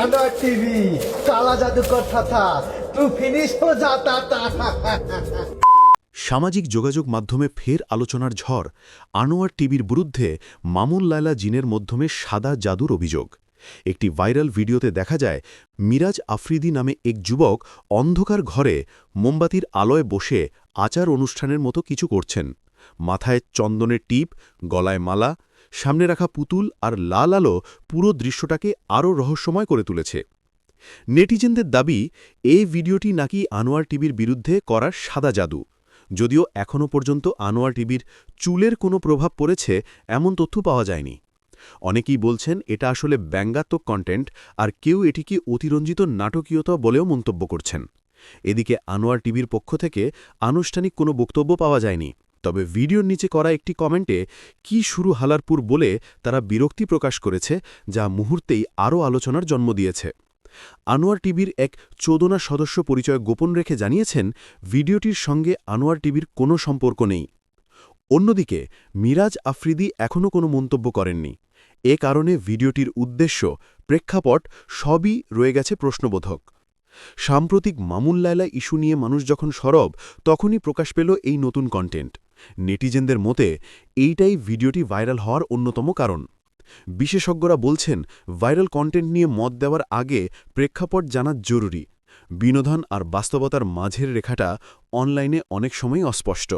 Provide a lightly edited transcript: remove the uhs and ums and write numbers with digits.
Anwar TV काला जादूकर था तू फिनिश हो जाता था। সামাজিক যোগাযোগ মাধ্যমে ফের আলোচনার ঝড় আনোয়ার টিভির বিরুদ্ধে মামুন লায়লা জিনের মাধ্যমে সাদা জাদুর অভিযোগ। একটি ভাইরাল ভিডিওতে দেখা যায় মিরাজ আফ্রিদি নামে এক যুবক অন্ধকার ঘরে মোমবাতির আলোয় বসে আচার অনুষ্ঠানের মতো কিছু করছেন। মাথায় চন্দনের টিপ, গলায় মালা, সামনে রাখা পুতুল আর লাল আলো পুরো দৃশ্যটাকে আরও রহস্যময় করে তুলেছে। নেটিজেনদের দাবি এই ভিডিওটি নাকি আনোয়ার টিভির বিরুদ্ধে করা সাদা জাদু, যদিও এখনও পর্যন্ত আনোয়ার টিভির চুলের কোনো প্রভাব পড়েছে এমন তথ্য পাওয়া যায়নি। অনেকেই বলছেন এটা আসলে ব্যঙ্গাত্মক কন্টেন্ট, আর কেউ এটিকে অতিরঞ্জিত নাটকীয়তা বলেও মন্তব্য করছেন। এদিকে আনোয়ার টিভির পক্ষ থেকে আনুষ্ঠানিক কোনো বক্তব্য পাওয়া যায়নি, তবে ভিডিওর নিচে করা একটি কমেন্টে কি শুরু হালারপুর বলে তারা বিরক্তি প্রকাশ করেছে, যা মুহূর্তেই আরও আলোচনার জন্ম দিয়েছে। আনোয়ার টিভির এক 14 সদস্য পরিচয় গোপন রেখে জানিয়েছেন ভিডিওটির সঙ্গে আনোয়ার টিভির কোনো সম্পর্ক নেই। অন্যদিকে মিরাজ আফ্রিদি এখনও কোনো মন্তব্য করেননি। এ কারণে ভিডিওটির উদ্দেশ্য, প্রেক্ষাপট সবই রয়ে গেছে প্রশ্নবোধক। সাম্প্রতিক মামুন লায়লা ইস্যু নিয়ে মানুষ যখন সরব, তখনই প্রকাশ পেল এই নতুন কন্টেন্ট। নেটিজেনদের মতে এইটাই ভিডিওটি ভাইরাল হওয়ার অন্যতম কারণ। বিশেষজ্ঞরা বলছেন ভাইরাল কন্টেন্ট নিয়ে মত দেওয়ার আগে প্রেক্ষাপট জানা জরুরি। বিনোদন আর বাস্তবতার মাঝের রেখাটা অনলাইনে অনেক সময় অস্পষ্ট।